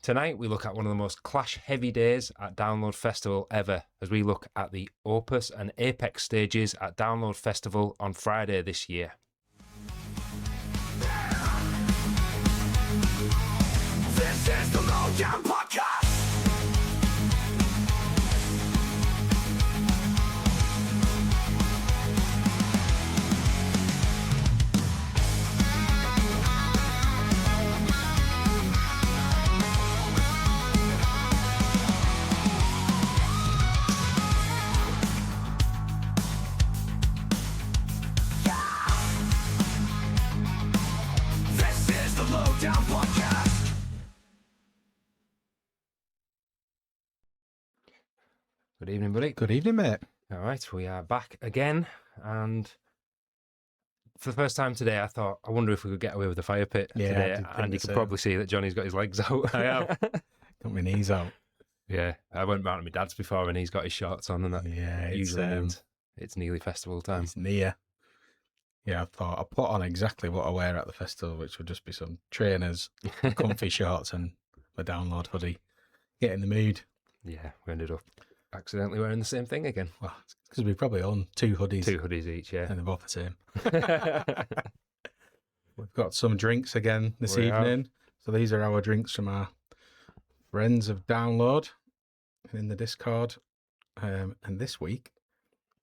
Tonight we look at one of the most clash-heavy days at Download Festival ever, as we look at the Opus and Apex stages at Download Festival on Friday this year. This is the Lowdown Podcast. This is the Lowdown Podcast. Good evening, buddy. Good evening, mate. All right, we are back again, and for the first time today, I thought, I wonder if we could get away with the fire pit Yeah, I today, did think and you the can same. probably see that Johnny's got his legs out. I have. Got my knees out. Yeah, I went round to my dad's before, and he's got his shorts on, and that Yeah, usually means it's nearly festival time. it's near. Yeah, I thought I put on exactly what I wear at the festival, which would just be some trainers, comfy shorts, and my download hoodie. Get in the mood. Yeah, we ended up accidentally wearing the same thing again. Well, because we probably own two hoodies, 2 hoodies each, yeah. and they're both the same. We've got some drinks again this We have. evening. So these are our drinks from our friends of Download in the Discord. And this week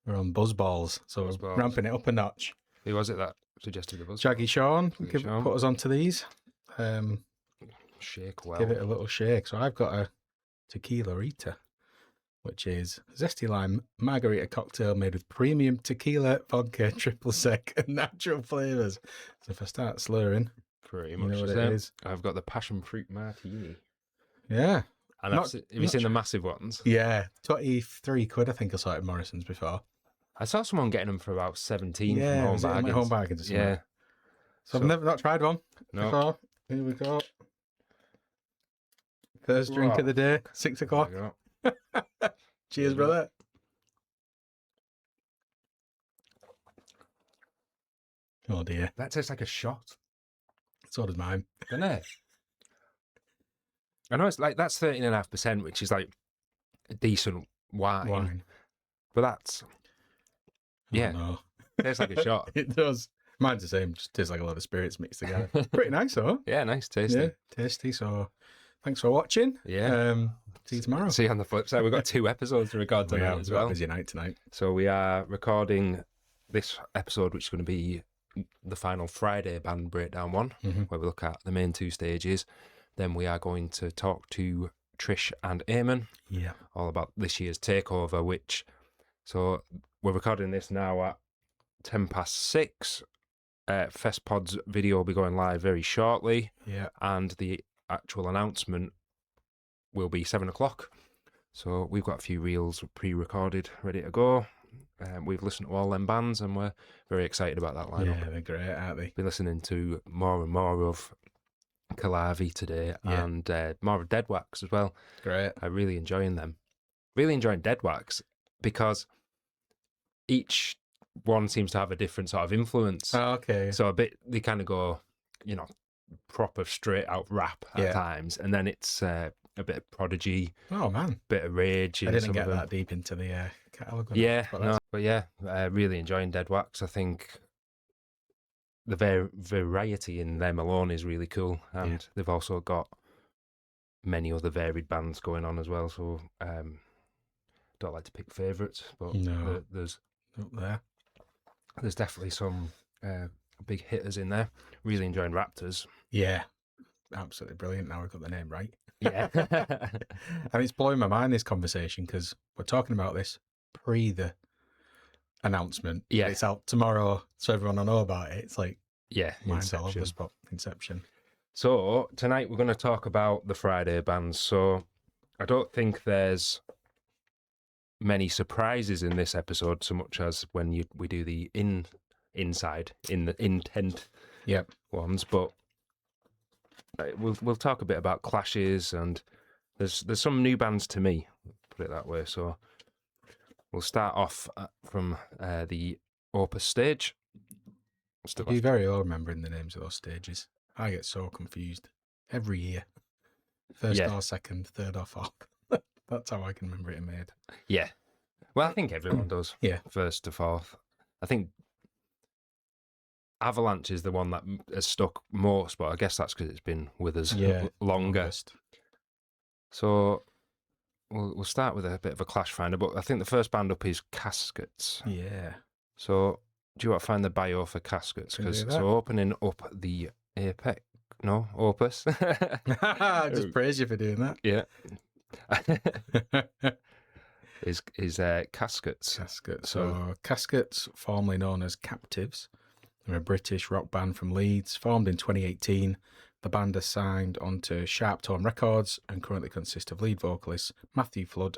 we're on Buzzballs, so Buzzballs. we're ramping it up a notch. Who was it that suggested the buzz? Jaggy Sean, Jaggy Sean. put us onto these. Shake well. Give it a little shake. So I've got a tequila Rita, which is zesty lime margarita cocktail made with premium tequila, vodka, triple sec, and natural flavours. So if I start slurring, Pretty you much know what the it same. is. I've got the passion fruit martini. Yeah. And Not- have you not seen the tr- massive ones? Yeah. 23 quid, I think I saw it at Morrison's before. I saw someone getting them for about 17 Yeah, from Home was it in my Bargains. Home Bargains or something? Yeah. So I've never not tried one No. before. Here we go. First drink Wow. of the day, 6 o'clock. There you go. Cheers, brother. Oh dear. That tastes like a shot, So does mine. doesn't it? I know it's like, that's 13.5%, which is like a decent wine. But that's, yeah, No. tastes like a shot. It does. Mine's the same. Just tastes like a lot of spirits mixed together. Pretty nice, though. Yeah, nice, tasty. Yeah, tasty. So thanks for watching. Yeah. See you tomorrow. See you on the flip side. We've got 2 episodes to record We tonight have as got a well. busy night tonight. So we are recording this episode, which is going to be the final Friday band breakdown one, Mhm. where we look at the main 2 stages. Then we are going to talk to Trish and Eamon Yeah. all about this year's takeover, which, so we're recording this now at 6:10. FestPod's video will be going live very shortly, Yeah. and the actual announcement will be 7 o'clock. So we've got a few reels pre-recorded, ready to go. We've listened to all them bands, and we're very excited about that lineup. Yeah, they're great, aren't they? Be listening to more and more of Kalavi today, Yeah. and more of Dead Wax as well. Great. I'm really enjoying them. Really enjoying Dead Wax because each one seems to have a different sort of influence. Oh, okay. So a bit, they kind of go, proper straight out rap at Yeah. times, and then it's a bit of Prodigy, Oh, man. bit of Rage. I in didn't some get of them. that deep into the catalogue. Yeah, really enjoying Dead Wax. I think the variety in them alone is really cool, and they've also got many other varied bands going on as well. So don't like to pick favourites, but No. there's Up there. definitely some big hitters in there. Really enjoying Raptors. Yeah. Absolutely brilliant. Now we've got the name right. Yeah, And it's blowing my mind, this conversation, because we're talking about this pre the announcement. Yeah. It's out tomorrow, so everyone will know about it. It's like yeah. mind's all over Inception. the spot. Inception. So tonight we're going to talk about the Friday bands. So I don't think there's many surprises in this episode so much as when we do the inside in the intent Yep. ones, but we'll talk a bit about clashes, and there's some new bands to me, put it that way. So we'll start off from the Opus stage. Still You're very well remembering the names of those stages. I get so confused every year. First or second, third or fourth. That's how I can remember it made. Yeah. Well, I think everyone does. Yeah. First to fourth. I think Avalanche is the one that has stuck most, but I guess that's because it's been with us longer. Longest. So we'll start with a bit of a clash finder, but I think the first band up is Caskets. Yeah. So do you want to find the bio for Caskets? Can do Because that. so opening up the Apex, no, Opus. I just praise you for doing that. Yeah. is Caskets. Caskets. So Caskets, formerly known as Captives, they're a British rock band from Leeds, formed in 2018. The band is signed onto Sharp Tone Records and currently consists of lead vocalist Matthew Flood,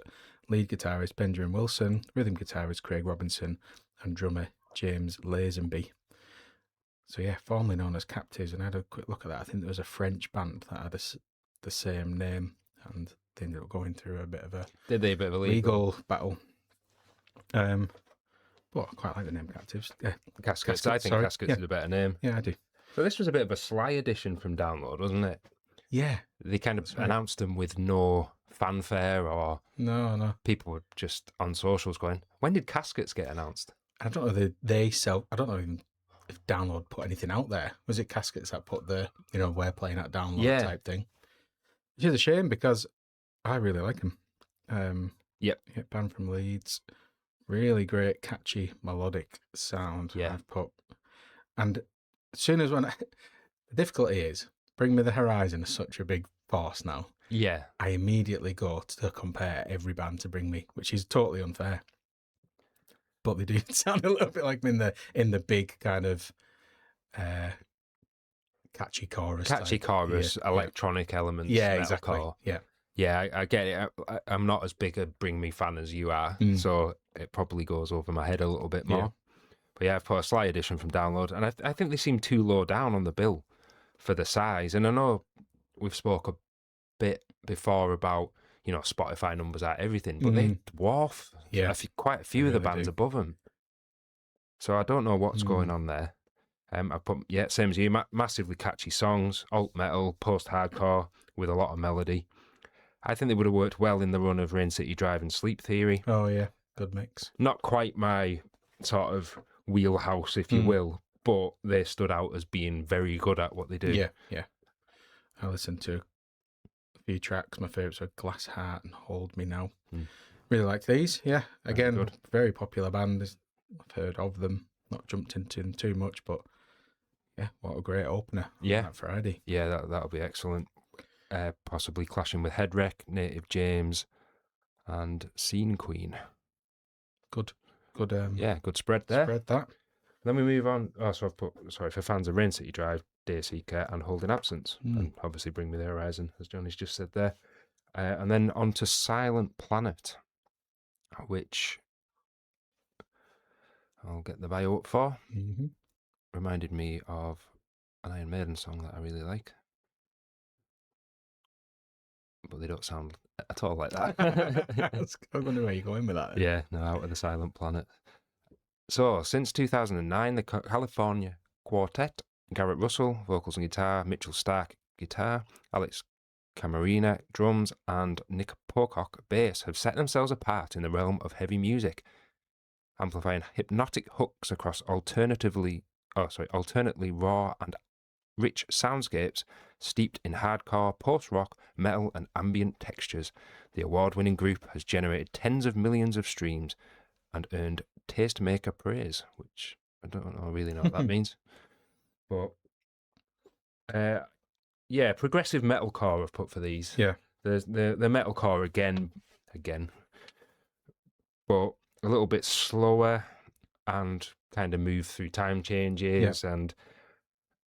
lead guitarist Benjamin Wilson, rhythm guitarist Craig Robinson, and drummer James Lazenby. So yeah, formerly known as Captives, and I had a quick look at that. I think there was a French band that had the same name, and they ended up going through a bit of a legal battle. But I quite like the name Captives. Yeah. Caskets. I think Caskets is a better name. Yeah, I do. So this was a bit of a sly edition from Download, wasn't it? Yeah. They kind of announced them with no fanfare, or No. people were just on socials going, when did Caskets get announced? I don't know if they sell. I don't know even if Download put anything out there. Was it Caskets that put the we're playing at Download type thing? Which is a shame because I really like them. Yep. Band from Leeds, really great, catchy, melodic sound. Yeah. I've put, and as soon as the difficulty is, Bring Me the Horizon is such a big force now. Yeah. I immediately go to compare every band to Bring Me, which is totally unfair. But they do sound a little bit like them in the big kind of catchy chorus. Electronic elements. Yeah, exactly. Yeah. Yeah, I get it. I'm not as big a Bring Me fan as you are, so it probably goes over my head a little bit more. Yeah. But yeah, I've put a sly edition from Download, and I think they seem too low down on the bill for the size. And I know we've spoke a bit before about, Spotify numbers are everything, but they dwarf quite a few of the bands above them. So I don't know what's going on there. I put, same as you, massively catchy songs, alt metal, post-hardcore with a lot of melody. I think they would have worked well in the run of Rain City Drive and Sleep Theory. Oh, yeah. Good mix. Not quite my sort of wheelhouse, if you will, but they stood out as being very good at what they do. Yeah. I listened to a few tracks. My favourites are Glass Heart and Hold Me Now. Really like these. Yeah. Again, very popular band. I've heard of them. Not jumped into them too much, but yeah, what a great opener on that Friday. Yeah, that'll be excellent. Possibly clashing with Headwreck, Native James, and Scene Queen. Good. Good spread there. Spread that. Then we move on. Oh, so I've put, for fans of Rain City Drive, Dayseeker, and Holding Absence. And obviously Bring Me the Horizon, as Johnny's just said there. And then on to Silent Planet, which I'll get the bio up for. Reminded me of an Iron Maiden song that I really like. But they don't sound at all like that. I wonder where you're going with that. Yeah, no, Out of the Silent Planet. So, since 2009, the California Quartet, Garrett Russell, vocals and guitar, Mitchell Stark, guitar, Alex Camarina, drums, and Nick Pocock, bass, have set themselves apart in the realm of heavy music, amplifying hypnotic hooks across alternately raw and rich soundscapes steeped in hardcore, post-rock, metal, and ambient textures. The award-winning group has generated tens of millions of streams and earned tastemaker praise, which I don't really know what that means. But progressive metalcore I've put for these. Yeah. The metalcore again, but a little bit slower and kind of move through time changes and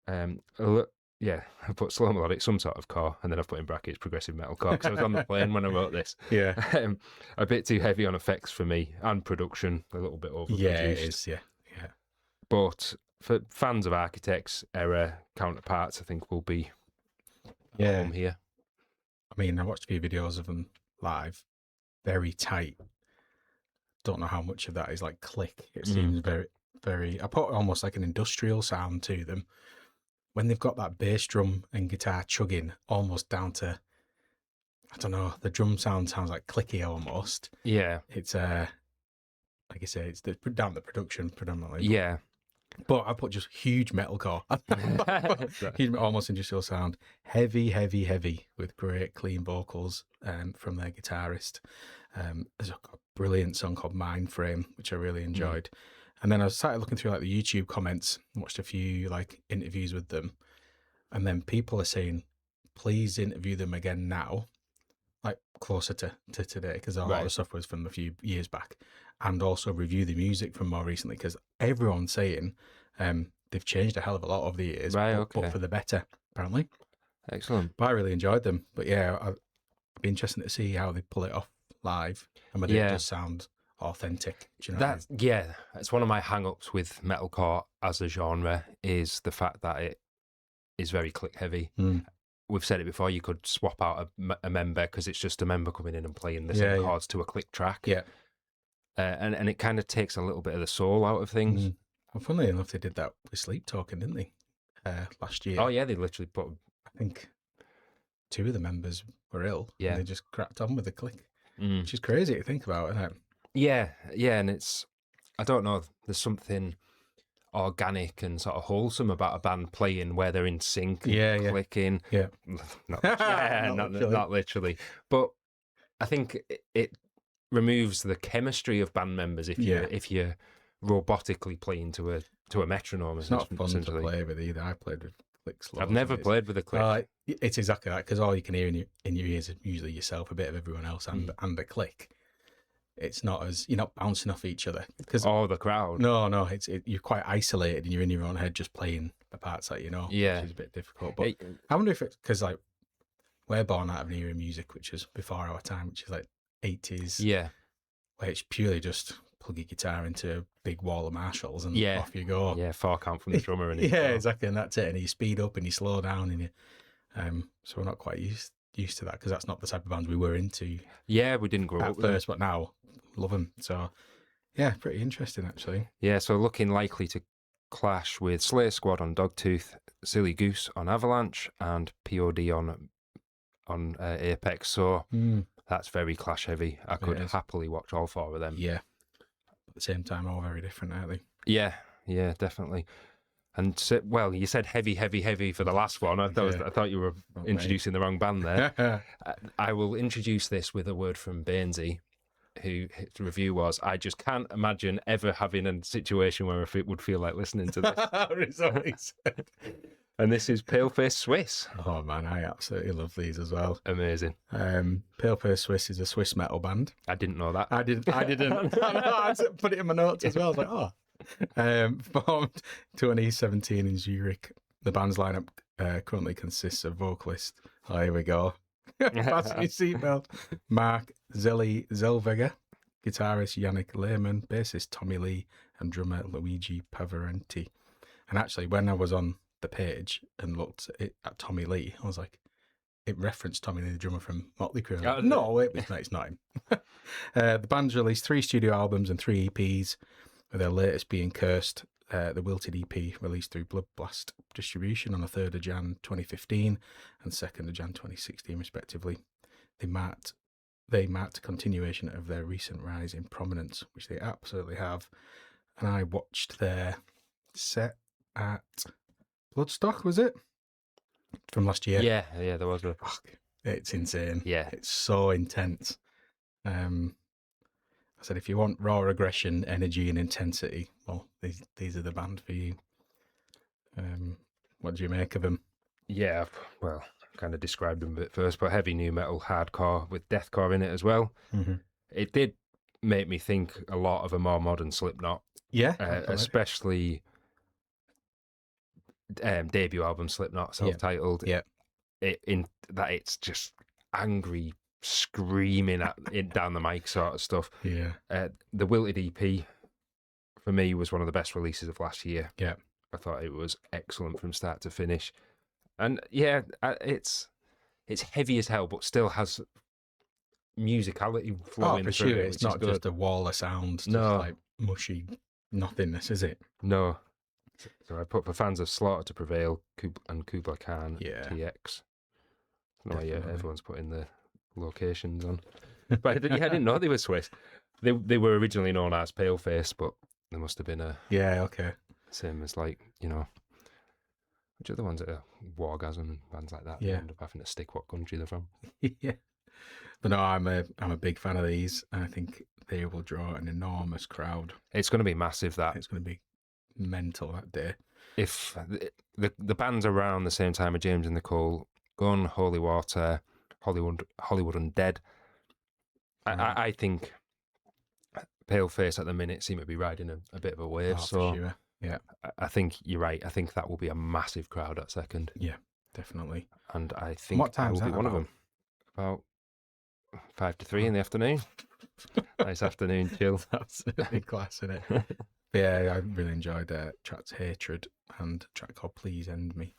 I put slow melodic, some sort of core, and then I've put in brackets progressive metalcore because I was on the plane when I wrote this. Yeah. A bit too heavy on effects for me, and production a little bit overproduced. Yeah, it is. Yeah. But for fans of Architects era counterparts, I think will be home here. I mean, I watched a few videos of them live. Very tight. Don't know how much of that is like click. It seems very, very. I put almost like an industrial sound to them. When they've got that bass drum and guitar chugging almost down to I don't know, the drum sound sounds like clicky almost. Yeah. It's like I say, it's down to the production predominantly. Yeah. But I put just huge metalcore. Huge, almost industrial sound. Heavy, heavy, heavy with great clean vocals from their guitarist. There's a brilliant song called Mind Frame, which I really enjoyed. And then I started looking through like the YouTube comments, watched a few like interviews with them. And then people are saying, please interview them again now, like closer to today, because a lot of the stuff was from a few years back. And also review the music from more recently, because everyone's saying they've changed a hell of a lot over the years, but for the better, apparently. Excellent. But I really enjoyed them. But yeah, I'd be interested to see how they pull it off live and whether it does sound authentic. Do you know what I mean? It's one of my hang-ups with metalcore as a genre is the fact that it is very click heavy. We've said it before, you could swap out a member because it's just a member coming in and playing the same chords to a click track. Yeah. And it kind of takes a little bit of the soul out of things. Well, funnily enough, they did that with Sleep Talking, didn't they? Last year. Oh, yeah, they literally put... I think 2 of the members were ill. Yeah. And they just cracked on with the click, which is crazy to think about, isn't it? Yeah, and it's... I don't know, there's something organic and sort of wholesome about a band playing where they're in sync and clicking. Yeah. Not literally. But I think it removes the chemistry of band members if you're robotically playing to a metronome. It's not fun to play with either. I played with clicks. I've never played with a click. It's exactly that, because all you can hear in your ears is usually yourself, a bit of everyone else, and the click. It's not as you're not bouncing off each other because the crowd. No, you're quite isolated and you're in your own head just playing the parts that you know. Yeah, which is a bit difficult. But I wonder if it's because like we're born out of an era of music which is before our time, which is like 80s. Yeah, where it's purely just plug your guitar into a big wall of Marshalls and off you go. Yeah, 4 count from the drummer and exactly, and that's it. And you speed up and you slow down and you. So we're not quite used to that because that's not the type of bands we were into. Yeah, we didn't grow up at first, but now love them. So yeah, pretty interesting actually. Yeah, so looking likely to clash with Slayer Squad on Dogtooth, Silly Goose on Avalanche, and P.O.D on Apex. So that's very clash heavy. I could happily watch all 4 of them. Yeah. At the same time, all very different, aren't they? Yeah, definitely. And so, well, you said heavy for the last one. I thought you were introducing the wrong band there. I will introduce this with a word from Bainesy, who his review was, I just can't imagine ever having a situation where it would feel like listening to this. That's what he said. And this is Paleface Swiss. Oh man, I absolutely love these as well. Amazing. Paleface Swiss is a Swiss metal band. I didn't know that. I didn't. I put it in my notes as well. I was like, formed 2017 in Zurich. The band's lineup currently consists of vocalist. Oh, here we go. Fasten your seatbelt. Mark Zellweger, guitarist Yannick Lehman, bassist Tommy Lee, and drummer Luigi Pavarenti. And actually, when I was on the page and looked at Tommy Lee, I was like, it referenced Tommy Lee, the drummer from Motley Crue. No, it's not him. The band's released 3 studio albums and 3 EPs, with their latest being Cursed, the Wilted EP, released through Blood Blast Distribution on the 3rd of Jan 2015 and 2nd of Jan 2016, respectively. They marked continuation of their recent rise in prominence, which they absolutely have. And I watched their set at Bloodstock, was it? From last year. Yeah, there was a... It's insane. Yeah. It's so intense. I said, if you want raw aggression, energy, and intensity, well, these are the band for you. What do you make of them? Yeah, well, I kind of described them a bit first, but heavy new metal, hardcore with deathcore in it as well. Mm-hmm. It did make me think a lot of a more modern Slipknot. Yeah, especially debut album Slipknot, self-titled. Yeah, it's just angry, screaming at it down the mic sort of stuff. Yeah. The Wilted EP for me was one of the best releases of last year. Yeah. I thought it was excellent from start to finish. And yeah, it's heavy as hell, but still has musicality flowing for through sure. it. It's not just a wall of sounds, just like mushy nothingness, is it? No. So I put for fans of Slaughter to Prevail and Kubla Khan, TX. No, yeah, everyone's putting the locations on. But yeah, I didn't know they were Swiss. They were originally known as Paleface, but there must have been a Yeah, okay. same as like, you know, which other ones are Wargasm and bands like that. They Yeah. end up having to stick what country they're from. Yeah. But no, I'm a big fan of these. I think they will draw an enormous crowd. It's going to be massive. That It's going to be mental that day. if the bands around the same time of James and Nicole, Gun, Holy Water, Hollywood Undead. I think Paleface at the minute seem to be riding a bit of a wave. Oh, so for sure. Yeah. I think you're right. I think that will be a massive crowd at second. Yeah, definitely. And I think What I time's will be that one of about? them. About 5 to 3 in the afternoon. Nice afternoon chill. That's a big class, isn't it? But yeah, I really enjoyed tracks Hatred and a track called Please End Me.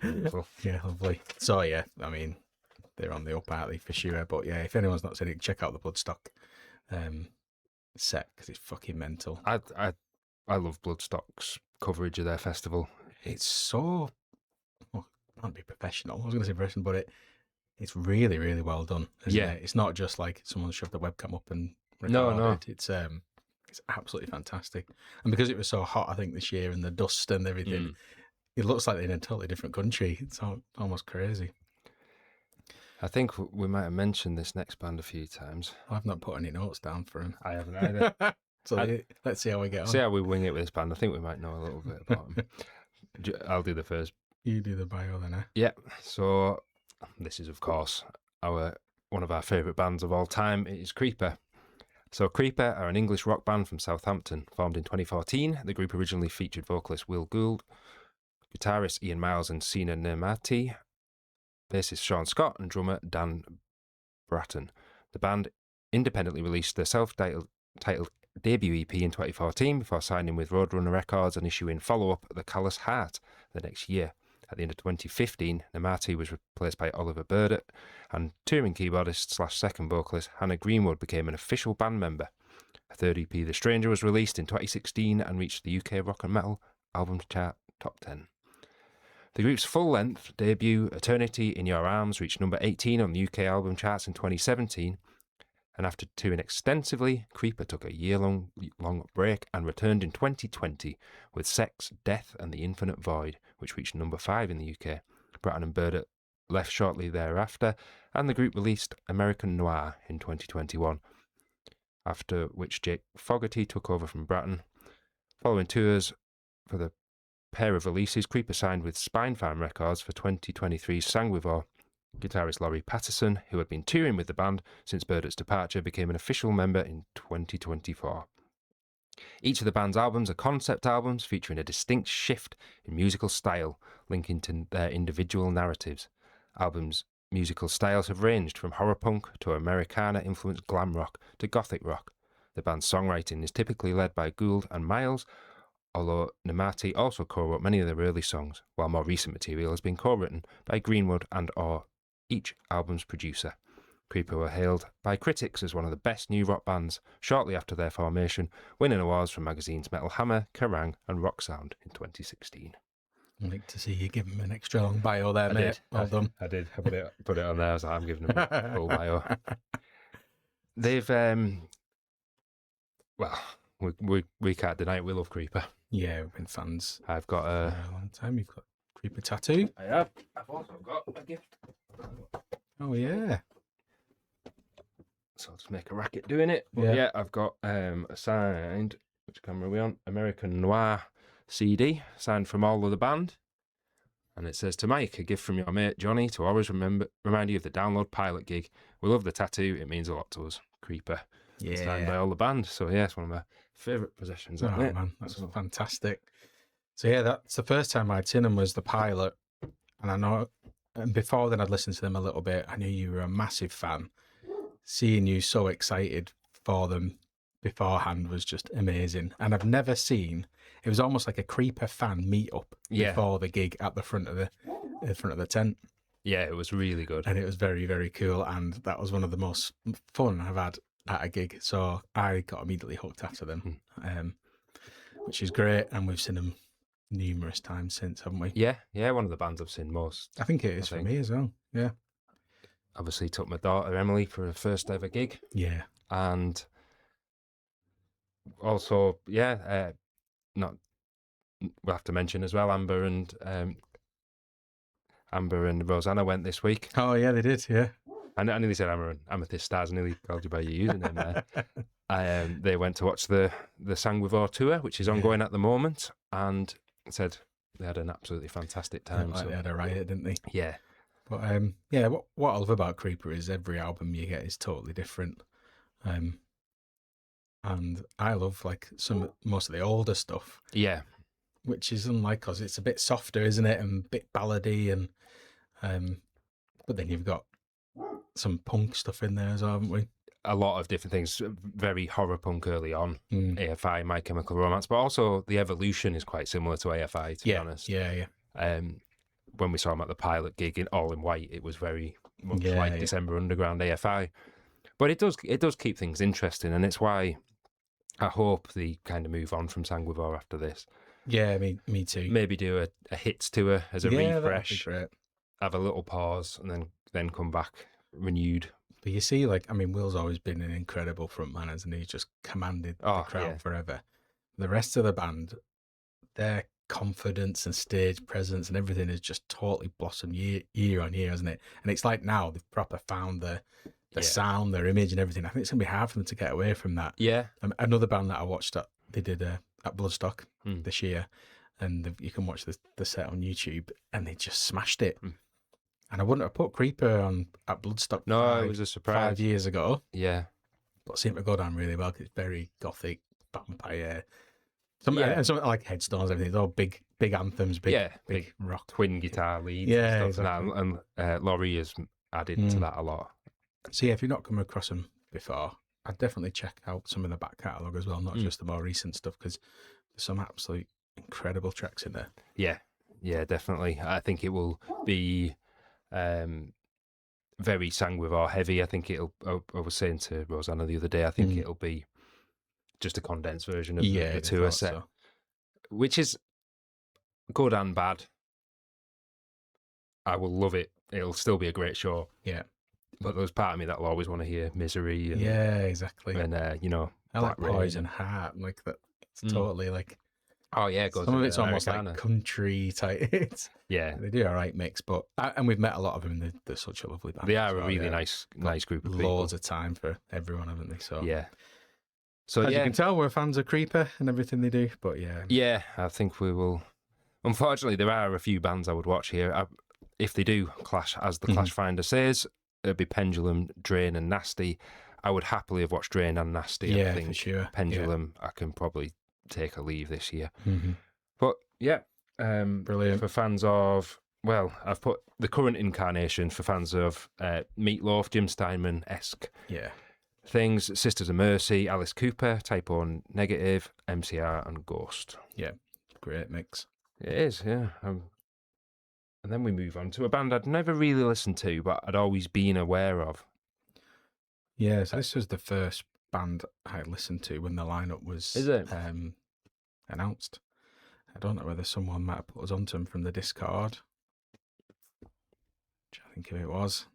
Beautiful. Yeah, lovely. So yeah, I mean, they're on the up alley for sure. But yeah, if anyone's not seen it, check out the Bloodstock set because it's fucking mental. I love Bloodstock's coverage of their festival. It's so, well, not be professional. I was going to say professional, but it's really, really well done. Isn't Yeah. it? It's not just like someone shoved the webcam up and No, recorded. It's absolutely fantastic. And because it was so hot, I think this year, and the dust and everything, it looks like they're in a totally different country. It's almost crazy. I think we might have mentioned this next band a few times. I've not put any notes down for them. I haven't either. So let's see how we get on. See how we wing it with this band. I think we might know a little bit about them. I'll do the first. You do the bio then, eh? Yeah. So this is, of course, one of our favourite bands of all time. It is Creeper. So Creeper are an English rock band from Southampton. Formed in 2014, the group originally featured vocalist Will Gould, guitarist Ian Miles and Sina Nemati, bassist Sean Scott and drummer Dan Bratton. The band independently released their self-titled debut EP in 2014 before signing with Roadrunner Records and issuing follow-up The Callous Heart the next year. At the end of 2015, Nemati was replaced by Oliver Burdett, and touring keyboardist / second vocalist Hannah Greenwood became an official band member. A third EP, The Stranger, was released in 2016 and reached the UK Rock and Metal Albums Chart Top 10. The group's full-length debut, Eternity in Your Arms, reached number 18 on the UK album charts in 2017, and after touring extensively, Creeper took a year-long break and returned in 2020 with Sex, Death and the Infinite Void, which reached number 5 in the UK. Bratton and Burdett left shortly thereafter, and the group released American Noir in 2021, after which Jake Fogarty took over from Bratton. Following tours for the pair of releases, Creeper signed with Spinefarm Records for 2023's Sanguivore. Guitarist Laurie Patterson, who had been touring with the band since Burdett's departure, became an official member in 2024. Each of the band's albums are concept albums featuring a distinct shift in musical style, linking to their individual narratives. Albums' musical styles have ranged from horror punk to Americana-influenced glam rock to gothic rock. The band's songwriting is typically led by Gould and Miles, although Nemati also co-wrote many of their early songs, while more recent material has been co-written by Greenwood and/or each album's producer. Creeper were hailed by critics as one of the best new rock bands shortly after their formation, winning awards from magazines Metal Hammer, Kerrang and Rock Sound in 2016. I'd like to see you give him an extra long bio there, mate. Well done. I did. I put it on there. I was like, I'm giving them a full bio. They've, well, we can't deny it. We love Creeper. Yeah, we've been fans I've got for a long time. You've got Creeper tattoo. I have. I've also got a gift. Oh yeah. So I'll just make a racket doing it. But yeah, I've got a signed, which camera are we on? American Noir CD, signed from all of the band. And it says, to Mike, a gift from your mate Johnny to always remind you of the Download pilot gig. We love the tattoo. It means a lot to us. Creeper. Yeah. Signed by all the band. So yeah, it's one of my favourite possessions. Oh Isn't it? man, that's fantastic. So yeah, that's the first time I'd seen them was the pilot. And I know, and before then I'd listened to them a little bit. I knew you were a massive fan. Seeing you so excited for them beforehand was just amazing. And I've never seen, it was almost like a Creeper fan meetup before the gig at the front of the tent. Yeah, it was really good. And it was very, very cool. And that was one of the most fun I've had at a gig. So I got immediately hooked after them, which is great. And we've seen them numerous times since, haven't we? Yeah, one of the bands I've seen most. I think it is for me as well. Yeah. obviously took my daughter Emily for her first ever gig, Yeah. and also not we'll have to mention as well Amber and Rosanna went this week. Oh yeah, they did. Yeah. I nearly said Amber and Amethyst Stars. I nearly called you by your username there. They went to watch the Sang With Our tour, which is ongoing at the moment, and said they had an absolutely fantastic time. Like So they had a riot, didn't they? yeah, But yeah, what I love about Creeper is every album you get is totally different. And I love like most of the older stuff, yeah, which is unlike us. It's a bit softer, isn't it, and a bit ballady, and but then you've got some punk stuff in there as well, haven't we? a lot of different things. Very horror punk early on, Mm. AFI, My Chemical Romance, but also the evolution is quite similar to AFI. To be honest, Yeah. when we saw them at the Pilot gig in all in white, it was very much Yeah, like yeah. December Underground AFI. But it does keep things interesting, and it's why I hope they kind of move on from Sanguivore after this. Yeah, me too. Maybe do a hits tour as a Yeah, that'd be refresh, great. have a little pause, and then come back renewed. But you see, like, I mean, Will's always been an incredible frontman, hasn't he? He's just commanded the crowd yeah. forever. The rest of the band, their confidence and stage presence and everything has just totally blossomed year on year, hasn't it? And it's like now they've proper found the sound, their image and everything. I think it's going to be hard for them to get away from that. Yeah. Another band that I watched, they did at Bloodstock this year, and you can watch the set on YouTube, and they just smashed it. And I wouldn't have put Creeper on at Bloodstock. No, it was a surprise. 5 years ago. Yeah. But it seemed to go down really well because it's very gothic, vampire. And something like Headstones, everything. It's all big anthems, big rock. Twin guitar leads Yeah, and stuff. exactly. And Laurie has added to that a lot. So yeah, if you've not come across them before, I'd definitely check out some of the back catalogue as well, not just the more recent stuff, because there's some absolute incredible tracks in there. Yeah, definitely. I think it will be very Sanguivore heavy. I think it'll. I was saying to Rosanna the other day, I think it'll be just a condensed version of the tour set, which is good and bad. I will love it. It'll still be a great show. Yeah. But there's part of me that'll always want to hear Misery. And, yeah, exactly. And I like Poison Heart, like that. It's totally like. Oh yeah, it goes some of it's almost Americana. like country type. Yeah, they do a right mix, but and we've met a lot of them. They're such a lovely band. They are a really nice group of people. Loads of time for everyone, haven't they? So yeah. So as you can tell, we're fans of Creeper and everything they do. But yeah, I think we will. Unfortunately, there are a few bands I would watch here. If they do clash, as the Clash Finder says, it'd be Pendulum, Drain, and Nasty. I would happily have watched Drain and Nasty. Yeah, I think for sure. Pendulum, I can probably take a leave this year. But yeah, brilliant for fans of. Well, I've put the current incarnation for fans of Meatloaf, Jim Steinman-esque things, Sisters of Mercy, Alice Cooper, Type O Negative, MCR, and Ghost. Yeah, great mix. It is, yeah. And then we move on to a band I'd never really listened to, but I'd always been aware of. Yeah, so this was the first band I listened to when the lineup was announced. I don't know whether someone might have put us onto them from the Discord, which I think it was.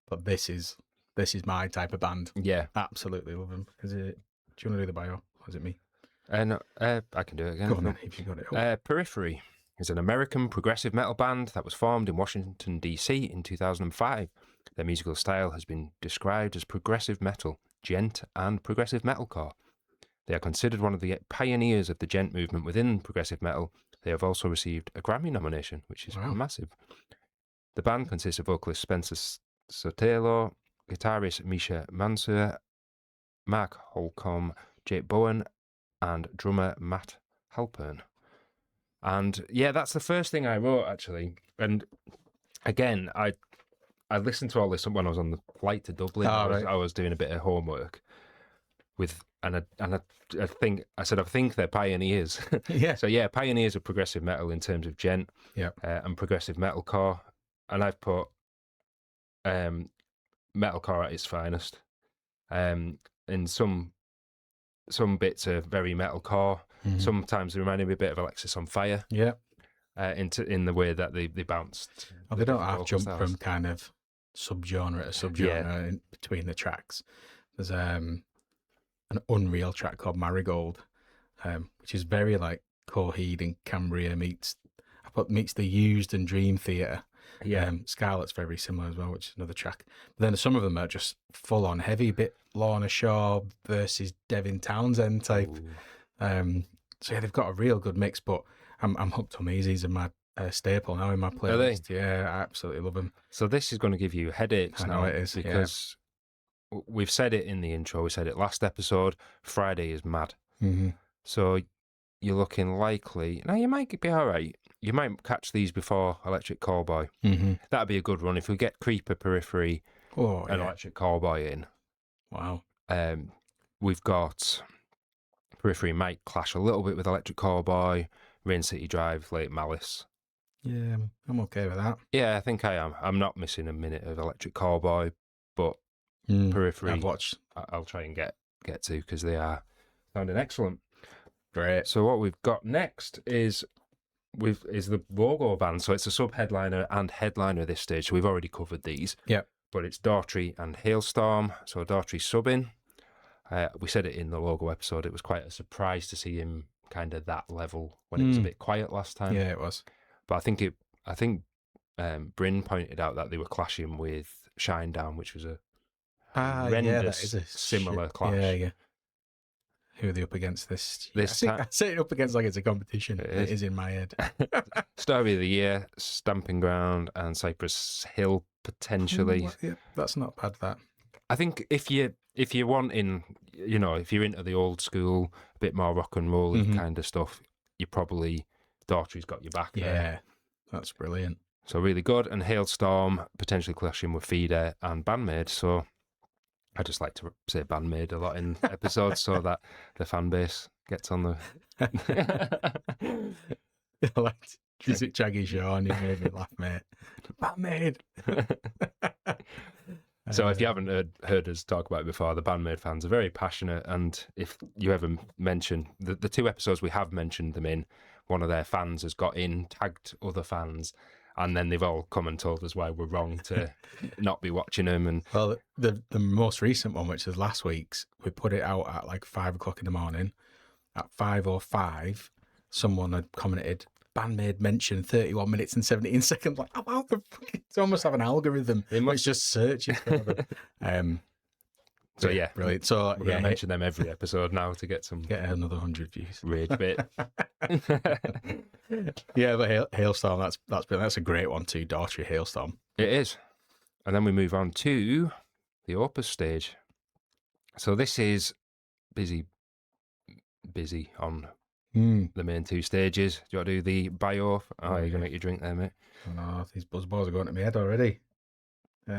But this is my type of band. Yeah, absolutely love them. Do you want to do the bio? Or is it me? No, I can do it again. Go on then, if you got it. Periphery is an American progressive metal band that was formed in Washington, D.C. in 2005. Their musical style has been described as progressive metal, gent, and progressive metalcore. They are considered one of the pioneers of the gent movement within progressive metal. They have also received a Grammy nomination, which is massive. The band consists of vocalist Spencer Sotelo, guitarist Misha Mansour, Mark Holcomb, Jake Bowen, and drummer Matt Halpern. And yeah, that's the first thing I wrote, actually. And again, I listened to all this when I was on the flight to Dublin. I was doing a bit of homework I think they're pioneers. Yeah. So yeah, pioneers of progressive metal in terms of gent, and progressive metalcore. And I've put metalcore at its finest. And some bits are very metalcore. Sometimes they remind me a bit of Alexis on Fire. Yeah. In the way that they bounced. Well, they don't have jump from kind of subgenre to subgenre in between the tracks. There's an Unreal track called Marigold, which is very like Coheed and Cambria meets the Used and Dream Theater. Yeah. Scarlet's very similar as well, which is another track. But then some of them are just full on heavy, bit Lorna Shore versus Devin Townsend type. So yeah, they've got a real good mix. But I'm hooked on these. These are my staple now in my playlist. Yeah, I absolutely love them. So this is going to give you headaches I know now. it is, because we've said it in the intro. We said it last episode. Friday is mad. Mm-hmm. So you're looking likely. Now you might be all right. You might catch these before Electric Callboy. Mm-hmm. That'd be a good run if we get Creeper, Periphery, Oh, and yeah. Electric Callboy in. Wow. We've got Periphery might clash a little bit with Electric Callboy, Rain City Drive, Late Malice. Yeah, I'm okay with that. Yeah, I think I am. I'm not missing a minute of Electric Callboy, but Periphery, I've watched. I'll try and get to because they are sounding excellent. Great. So what we've got next is the Logo band. So it's a sub-headliner and headliner at this stage. So we've already covered these. Yep. But it's Dory and Hailstorm. So Dory subbing. We said it in the Logo episode. It was quite a surprise to see him kind of that level when it was a bit quiet last time. Yeah, it was. But I think Bryn pointed out that they were clashing with Shinedown, which was a horrendous similar clash. Yeah. Who are they up against this? This I say it up against like it's a competition. It is in my head. Story of the Year, Stamping Ground, and Cypress Hill potentially. Yeah, that's not bad. That I think if you're wanting, if you're into the old school, a bit more rock and roll kind of stuff, you probably Daughtry's got your back. Yeah, that's brilliant. So really good. And Hailstorm potentially clashing with Feeder and Bandmade. So I just like to say Bandmade a lot in episodes so that the fan base gets on the. I like Jaggy Sean. You made me laugh, mate. Bandmade. So if you haven't heard us talk about it before, the Bandmade fans are very passionate, and if you ever mention the 2 episodes we have mentioned them in, one of their fans has got in, tagged other fans, and then they've all come and told us why we're wrong to not be watching them. And well, the most recent one, which is last week's, we put it out at like 5 o'clock in the morning. At 5:05, someone had commented, Bandmade mentioned 31 minutes and 17 seconds. Like, oh, it's almost have an algorithm. It's just searching for them. So yeah, brilliant. So we're going to mention them every episode now to get another 100 views. Rage bit. Yeah, but Hailstorm, that's brilliant. That's a great one too. Daughtry Hailstorm. It is. And then we move on to the Opus stage. So this is busy on the main 2 stages. Do you want to do the bio? Oh, you're going to make your drink there, mate. Oh, no, these buzzballs are going to my head already. Where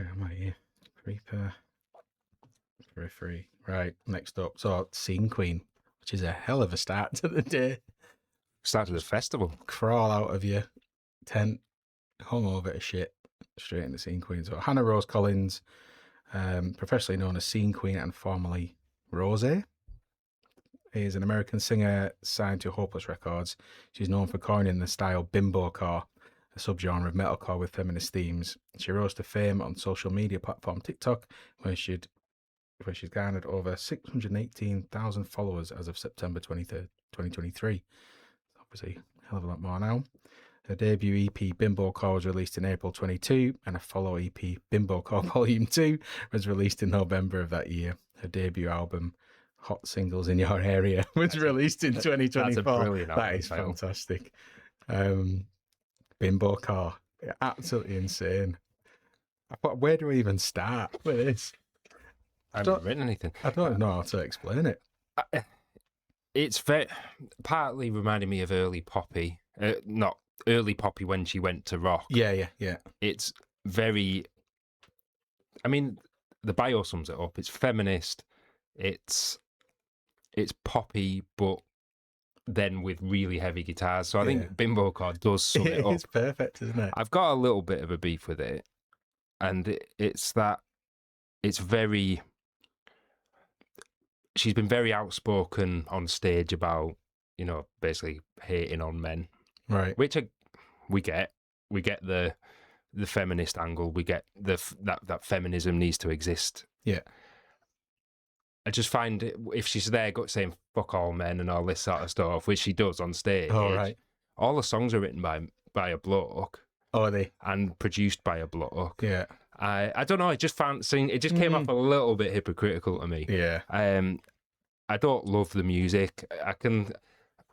am I here? Creeper. Periphery. Right, next up. So, Scene Queen, which is a hell of a start to the day. Started the festival. Crawl out of your tent, hungover as shit, straight into Scene Queen. So, Hannah Rose Collins, professionally known as Scene Queen and formerly Rose, is an American singer signed to Hopeless Records. She's known for coining the style bimbocore, a subgenre of metalcore with feminist themes. She rose to fame on social media platform TikTok, where she's garnered over 618,000 followers as of September 23rd, 2023. Obviously, a hell of a lot more now. Her debut EP, Bimbocore, was released in April 22, and a follow EP, Bimbocore Volume 2, was released in November of that year. Her debut album, Hot Singles in Your Area, was released in 2024. That's a brilliant album That is title. fantastic. Bimbocore, absolutely insane. Where do I even start with this? I haven't written anything. I don't know how to explain it. It's partly reminding me of early Poppy. Not early Poppy when she went to rock. Yeah. It's very... I mean, the bio sums it up. It's feminist. It's poppy, but then with really heavy guitars. So I think Bimbocore does sum it up. It's perfect, isn't it? I've got a little bit of a beef with it. And it's that it's very... She's been very outspoken on stage about, basically hating on men. Right. Which we get the feminist angle. We get that feminism needs to exist. Yeah. I just find if she's there saying "fuck all men" and all this sort of stuff, which she does on stage. Oh, right. All the songs are written by a bloke. Oh, are they? And produced by a bloke. Yeah. I don't know. I just it just came off a little bit hypocritical to me. Yeah. I don't love the music.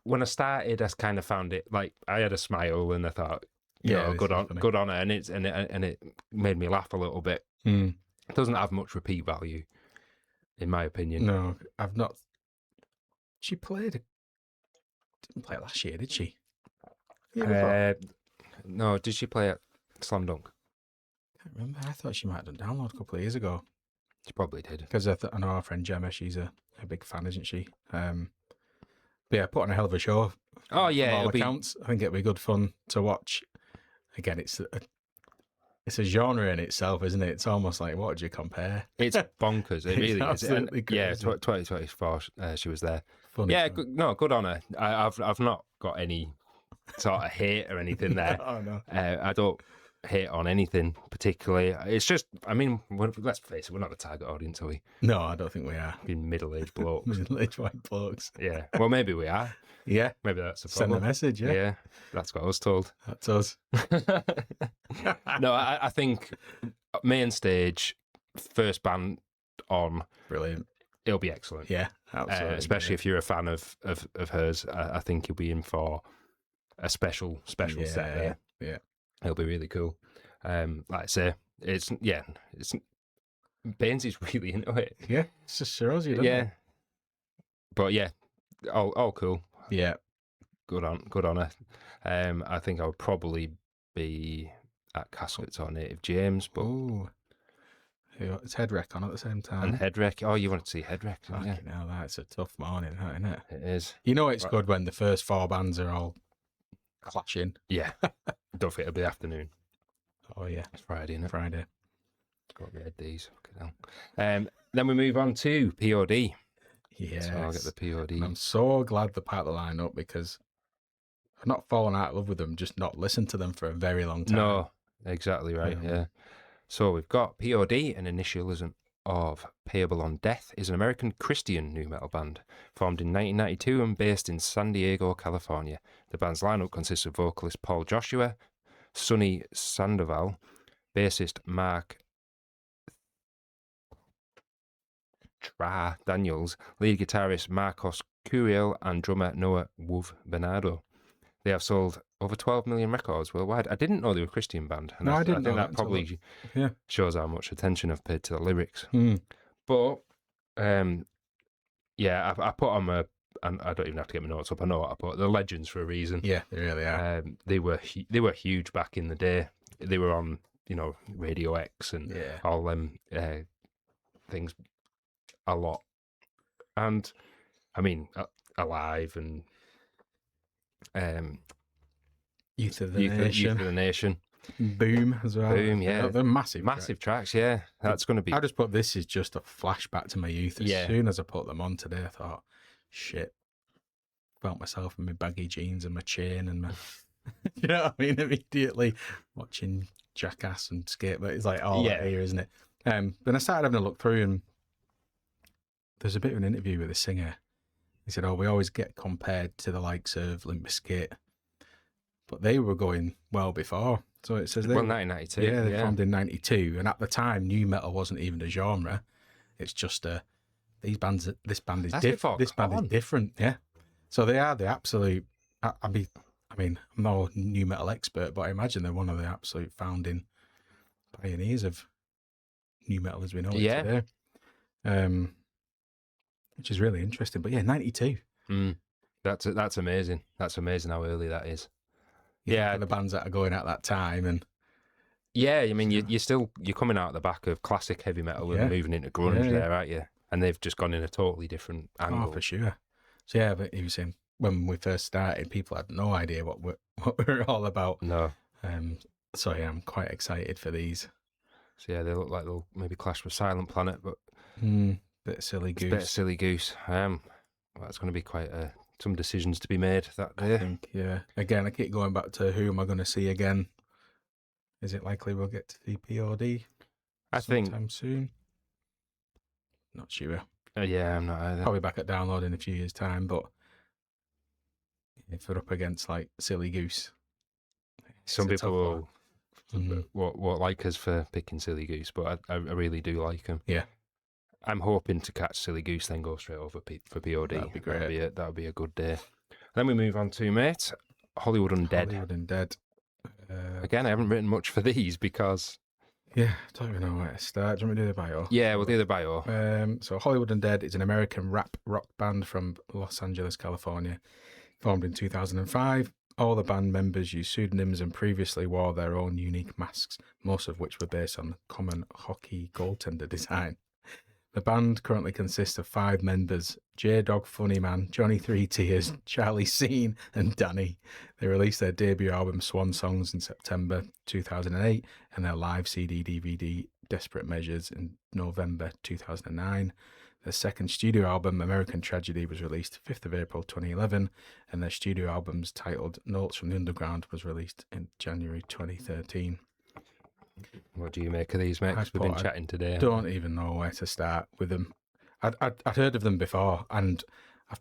When I started, I kind of found it like I had a smile and I thought, good on her, and it made me laugh a little bit. It doesn't have much repeat value, in my opinion. No, I've not. She didn't play it last year, did she? No, did she play at Slam Dunk? I can't remember. I thought she might have done Download a couple of years ago. She probably did. Because I know our friend Gemma, she's a big fan, isn't she? But yeah, put on a hell of a show. Oh, yeah. All accounts. I think it'll be good fun to watch. Again, it's a genre in itself, isn't it? It's almost like, what would you compare? It's bonkers. It really is. Absolutely Yeah, crazy. 2024, she was there. Funny yeah, fun. good on her. I've not got any sort of hate or anything there. Oh, no. I don't hate on anything particularly. It's just, I mean, let's face it, we're not the target audience, are we? No, I don't think we are. Being middle-aged blokes. Middle-aged white blokes. Yeah. Well, maybe we are. Yeah. Maybe that's the Send problem. a message, yeah. Yeah, that's what I was told. That's us. No, I think main stage, first band on, Brilliant. it'll be excellent. Yeah, absolutely. Especially if you're a fan of hers. I think you'll be in for a special set there. Yeah. It'll be really cool. Like I say, it's Bainesy's really into it. Yeah, it's just shows you, doesn't it? But yeah, all cool. Yeah. Good on her. I think I would probably be at Caskets or Native James, but Oh, it's Headwreck on at the same time. and Headwreck. Oh, you want to see Headwreck? Yeah, Fucking hell, that's a tough morning, that, isn't it? it is. You know it's Right. good when the first four bands are all clashing. Yeah, don't think it'll be afternoon. Oh yeah, It's Friday, isn't it? Friday. Got to be these. Fucking hell. Then we move on to P.O.D. Yeah, So I'll get the P.O.D. I'm so glad they packed the line up because I've not fallen out of love with them, just not listened to them for a very long time. No, exactly right. Yeah. So we've got P.O.D, an initialism of Payable on Death, is an American Christian nu metal band formed in 1992 and based in San Diego, California. The band's lineup consists of vocalist Paul Joshua, Sonny Sandoval, bassist Mark Daniels, lead guitarist Marcos Curiel, and drummer Noah Wolf Bernardo. They have sold over 12 million records worldwide. I didn't know they were a Christian band. And No, I didn't think know that that until probably yeah. shows how much attention I've paid to the lyrics. Mm. But, yeah, I put on my, and I don't even have to get my notes up. I know what I put. They're legends for a reason. Yeah, they really are. They were huge back in the day. They were on, Radio X and Yeah. all them things a lot. And I mean, Alive and Youth of the Youth Nation. of the Nation. Boom as well. Boom, yeah. They're massive. Massive tracks, yeah. That's going to be. I just put this is just a flashback to my youth. As Yeah. soon as I put them on today, I thought, shit. Felt myself in my baggy jeans and my chain and my. You know what I mean? Immediately watching Jackass and Skate, but it's like all Yeah. here, isn't it? Then I started having a look through, and there's a bit of an interview with the singer. He said, we always get compared to the likes of Limp Bizkit, but they were going well before. So it says they, 1992. yeah, they formed in 92, and at the time, new metal wasn't even a genre. It's just this band is That's different. before This band is Korn. different, yeah. So they are the absolute. I mean, I'm no new metal expert, but I imagine they're one of the absolute founding pioneers of new metal as we know it Yeah. today. Which is really interesting. But yeah, 92. That's amazing. That's amazing how early that is. You Yeah. think of the bands that are going at that time, and Yeah, I mean, you're coming out the back of classic heavy metal Yeah. and moving into grunge Yeah. there, aren't you? And they've just gone in a totally different angle. oh, for sure. So yeah, but he was saying when we first started, people had no idea what we're all about. No. So yeah, I'm quite excited for these. So yeah, they look like they'll maybe clash with Silent Planet, but Bit of silly it's a goose. bit of silly goose. Well, it's going to be quite a some decisions to be made that I day. think, yeah. Again, I keep going back to who am I going to see again? Is it likely we'll get to see P.O.D. I think, sometime soon? Not sure. yeah, I'm not either. Probably back at Download in a few years' time, but if we're up against like Silly Goose, Some it's a people tough one. won't like us for picking Silly Goose, but I really do like him. Yeah. I'm hoping to catch Silly Goose, then go straight over for P.O.D. That'd be great. That'd be a good day. Then we move on to, mate, Hollywood Undead. Hollywood Undead. Again, I haven't written much for these because... Yeah, I don't even know where to start. Do you want me to do the bio? Yeah, we'll do the bio. So Hollywood Undead is an American rap rock band from Los Angeles, California, formed in 2005. All the band members use pseudonyms and previously wore their own unique masks, most of which were based on the common hockey goaltender design. The band currently consists of 5 members: J-Dog Funnyman, Johnny Three Tears, Charlie Scene, and Danny. They released their debut album Swan Songs in September 2008 and their live CD-DVD Desperate Measures in November 2009. Their second studio album, American Tragedy, was released 5th of April 2011, and their studio albums titled Notes from the Underground was released in January 2013. What do you make of these, mate? 'Cause we've been chatting today. Don't even know where to start with them. I'd heard of them before, and I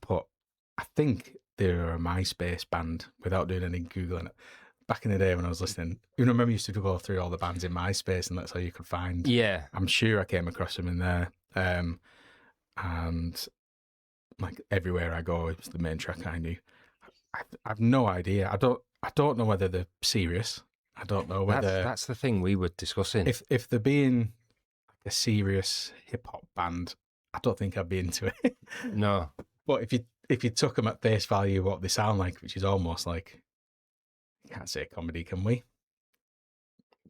think they're a MySpace band without doing any Googling it. Back in the day when I was listening, you know, remember you used to go through all the bands in MySpace and that's how you could find. Yeah. I'm sure I came across them in there. And like everywhere I go, it was the main track I knew. I've no idea. I don't know whether they're serious. I don't know whether That's the thing we were discussing. if they're being like a serious hip hop band, I don't think I'd be into it. No. But if you took them at face value, what they sound like, which is almost like, can't say comedy, can we?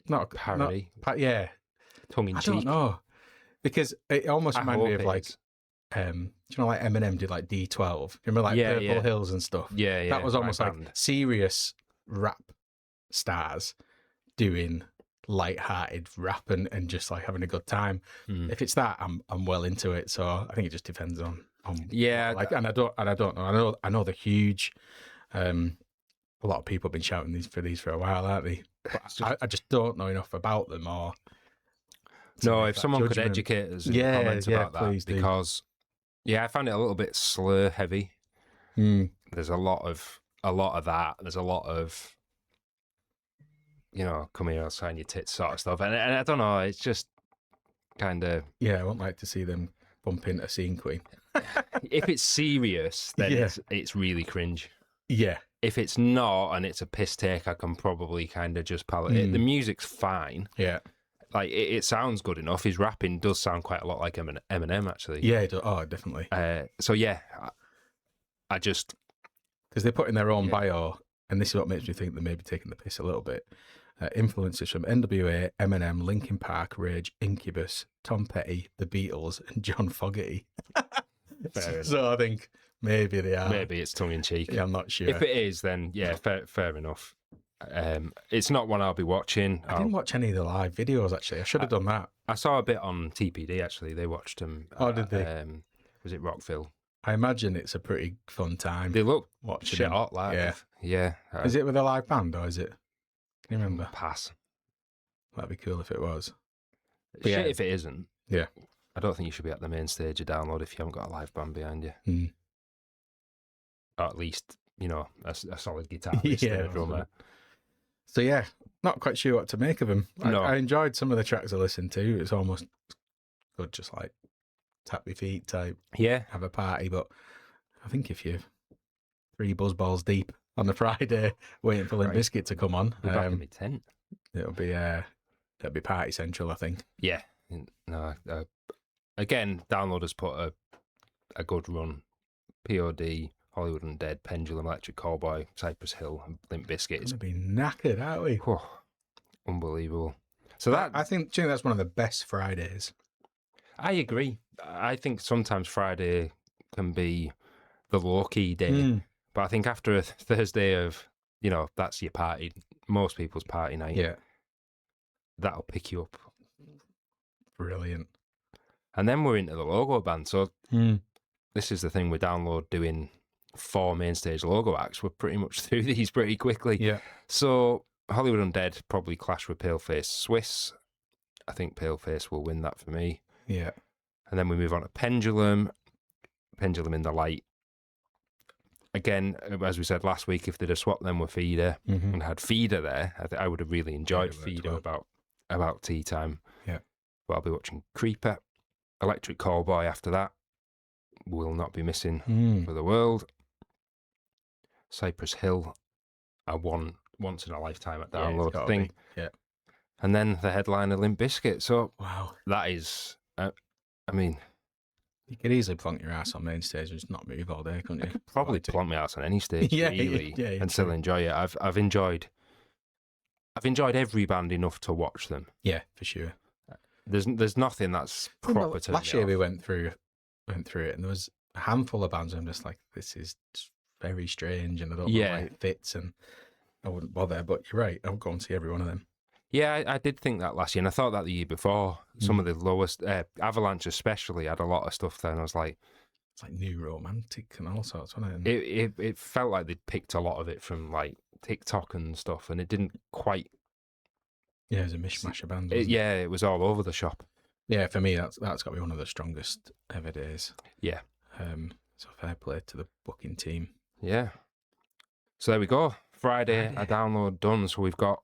Not Parody. Yeah, Tongue in I cheek. don't know, because it almost I reminded me hope of it like, is. do you know, like Eminem did like D12. Remember like Yeah, Purple yeah. Hills and stuff. Yeah. That was almost right like band. serious rap stars doing light-hearted rap and just like having a good time. If it's that, I'm well into it. So I think it just depends on Yeah. like, and I don't know. I know they're huge. A lot of people have been shouting for these for a while, aren't they? But I just don't know enough about them or. to No, make if that someone could judgment. educate us in the comments about that, please do. because I found it a little bit slur heavy. There's a lot of that. There's a lot of, come here, I'll sign your tits sort of stuff. And I don't know, it's just kind of... Yeah, I wouldn't like to see them bump into Scene Queen. If it's serious, then Yeah. it's really cringe. Yeah. If it's not and it's a piss take, I can probably kind of just palate it. The music's fine. Yeah. Like, it sounds good enough. His rapping does sound quite a lot like Eminem, actually. Yeah, definitely. So, yeah, I just... Because they put in their own bio, and this is what makes me think they may be taking the piss a little bit. Influences from NWA, Eminem, Linkin Park, Rage, Incubus, Tom Petty, The Beatles, and John Fogerty. So I think maybe they are. Maybe it's tongue in cheek. Yeah, I'm not sure. If it is, then fair enough. It's not one I'll be watching. I didn't watch any of the live videos, actually. I should have done that. I saw a bit on TPD, actually. They watched them. Oh, did they? Was it Rockville? I imagine it's a pretty fun time. They look watching shit them. hot live. Yeah. Is it with a live band, or is it? Can you remember? Pass. That'd be cool if it was. Shit yeah. if it isn't. Yeah. I don't think you should be at the main stage of Download if you haven't got a live band behind you. Or at least, a solid guitarist and a drummer. So yeah, not quite sure what to make of them. No. I enjoyed some of the tracks I listened to. It's almost good, just like tap your feet type, Yeah. have a party. But I think if you're 3 buzzballs deep on a Friday waiting for Limp Right. Bizkit to come on, We're back in my tent. it'll be party central, I think. Yeah. No. Again, Downloaders put a good run. P.O.D, Hollywood Undead, Pendulum, Electric Callboy, Cypress Hill, and Limp Bizkit. It's gonna be knackered, aren't we? Unbelievable. So that I think that's one of the best Fridays. I agree. I think sometimes Friday can be the low-key day. But I think after a Thursday of, that's your party, most people's party night, Yeah, that'll pick you up. brilliant. And then we're into the logo band. So this is the thing with Download doing 4 main stage logo acts, we're pretty much through these pretty quickly. Yeah. So Hollywood Undead probably clash with Paleface Swiss. I think Paleface will win that for me. Yeah. And then we move on to Pendulum. Pendulum in the light. Again, as we said last week, if they'd have swapped them with Feeder and had Feeder there, I would have really enjoyed Feeder about tea time. Yeah. But I'll be watching Creeper. Electric Callboy after that. Will not be missing for the world. Cypress Hill. A once in a lifetime at download thing. Yeah. And then the headliner Limp Bizkit. So Wow. that is, I mean, you could easily plonk your ass on main stage and just not move all day, couldn't you? I could probably plonk my ass on any stage, really, and still enjoy it. I've enjoyed every band enough to watch them. Yeah, for sure. There's nothing that's proper to last year we went through it, and there was a handful of bands. I'm just like, this is very strange, and I don't know why it fits, and I wouldn't bother. But you're right, I'll go and see every one of them. Yeah, I did think that last year, and I thought that the year before. Some of the lowest, Avalanche especially, had a lot of stuff there, and I was like... It's like new romantic and all sorts, wasn't it? It felt like they'd picked a lot of it from, like, TikTok and stuff, and it didn't quite... Yeah, it was a mishmash of bands, it was all over the shop. Yeah, for me, that's got to be one of the strongest ever days. Yeah. So fair play to the booking team. Yeah. So there we go. Friday, a download done, so we've got...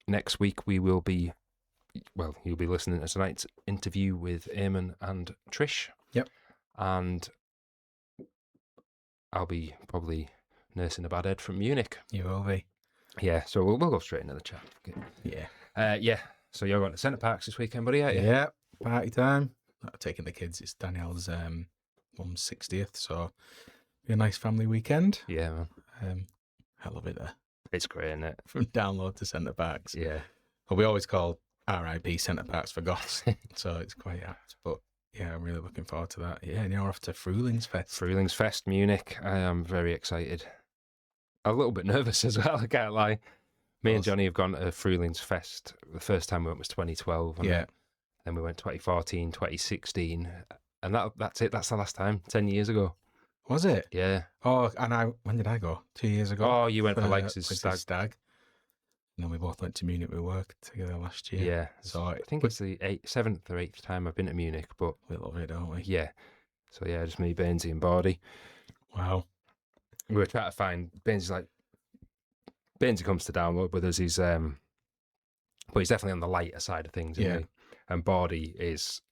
Next week we will be, well, you'll be listening to tonight's interview with Eamon and Trish. Yep. And I'll be probably nursing a bad head from Munich. You will be. Yeah, so we'll go straight into the chat. Yeah. Yeah, so you're going to Centre Parks this weekend, buddy, aren't you? Yeah, party time. I'm taking the kids. It's Danielle's mum's 60th, so be a nice family weekend. Yeah, man. I love it there. It's great, isn't it? From download to Centre Parks. Yeah. Well, we always call RIP Centre Parks for goths, so it's quite apt. But yeah, I'm really looking forward to that. Yeah, and you're off to Frühlingsfest. Frühlingsfest, Munich. I am very excited. A little bit nervous as well, I can't lie. Me and Johnny have gone to Frühlingsfest. The first time we went was 2012. And then we went 2014, 2016. And that's it. That's the last time, 10 years ago. Was it? Yeah. Oh, and when did I go? 2 years ago. Oh, you went for Lex's Stag. And then we both went to Munich with work together last year. Yeah. So I think it's the 7th or 8th time I've been to Munich, but... We love it, don't we? Yeah. So yeah, just me, Bainesy and P.O.D. Wow. We were trying to find... Bainesy comes to download with us. He's but he's definitely on the lighter side of things, isn't he? And P.O.D is...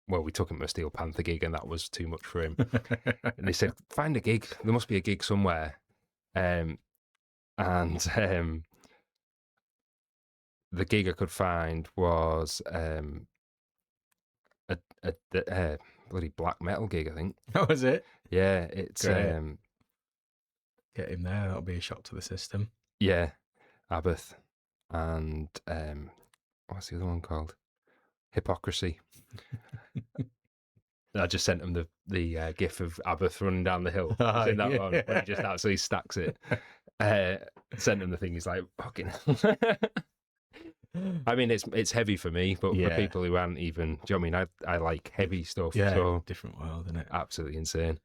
Well, we took him to a Steel Panther gig, and that was too much for him. And they said, find a gig. There must be a gig somewhere. The gig I could find was a bloody black metal gig, I think. That was it? Yeah, it's... Get him there. That'll be a shock to the system. Yeah, Abath. And what's the other one called? Hypocrisy. I just sent him the gif of Abath running down the hill. In that one, where he just absolutely stacks it. Sent him the thing. He's like, fucking hell. I mean, it's heavy for me, but for people who aren't even, do you know what I mean? I like heavy stuff. Yeah, so different world, isn't it? Absolutely insane.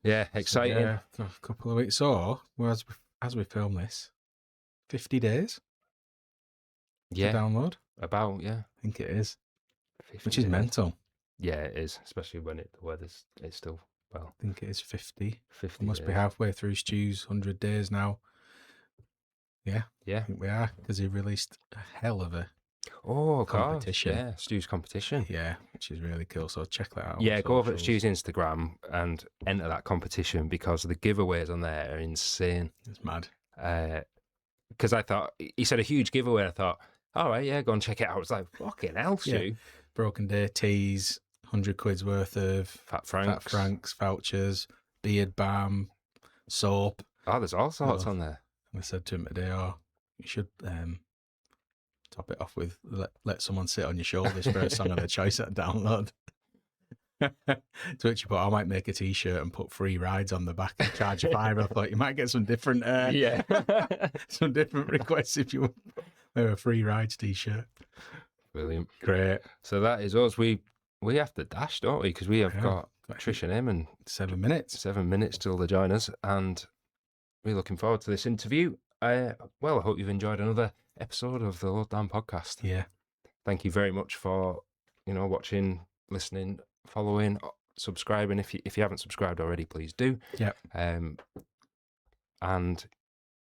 Yeah, exciting. So, yeah, a couple of weeks. So, as we film this, 50 days to download. About, yeah. I think it is. 50 Which is days. mental. Yeah, it is, especially when the weather's it's still, well. I think it is 50. 50 We must be halfway through Stu's 100 days now. Yeah. Yeah. I think we are, because he released a hell of a competition. Yeah, Stu's competition. Yeah, which is really cool. So check that out. Yeah, go over to Stu's Instagram and enter that competition, because the giveaways on there are insane. It's mad. Because I thought, he said a huge giveaway. I thought, all right, yeah, go and check it out. It's like, fucking hell, Stu. Yeah. Broken Day teas, 100 quid's worth of Fat Franks vouchers, beard balm, soap. Oh, there's all sorts on there. I said to him today, you should top it off with let someone sit on your shoulders for a song of the choice at download. To which you put, I might make a t-shirt and put free rides on the back and charge a $5. I thought you might get some different some different requests if you wear a free rides t-shirt. Brilliant. Great. So that is us. We have to dash, don't we? Because we have got Trish and him, and 7 minutes. 7 minutes till they join us, and we're looking forward to this interview. I hope you've enjoyed another episode of the Lowdown Podcast. Yeah. Thank you very much for watching, listening, following, subscribing. If you haven't subscribed already, please do. Yeah. And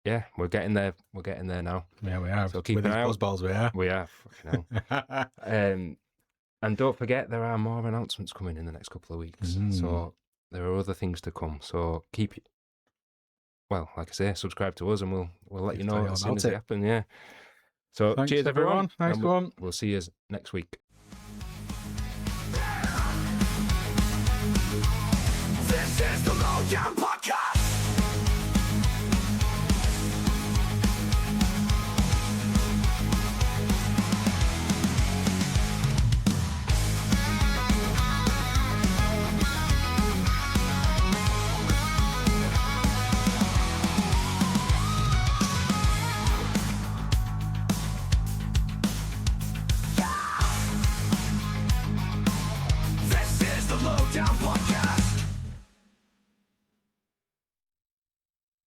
yeah, we're getting there. We're getting there now. Yeah, we are. So keep With an these eye out. buzzballs, we are. We are. Fucking hell. And don't forget, there are more announcements coming in the next couple of weeks. So there are other things to come. So like I say, subscribe to us, and we'll let you know as soon as they happen. Yeah. So Thanks, cheers, everyone. Thanks, everyone. We'll see you next week. This is the Lowdown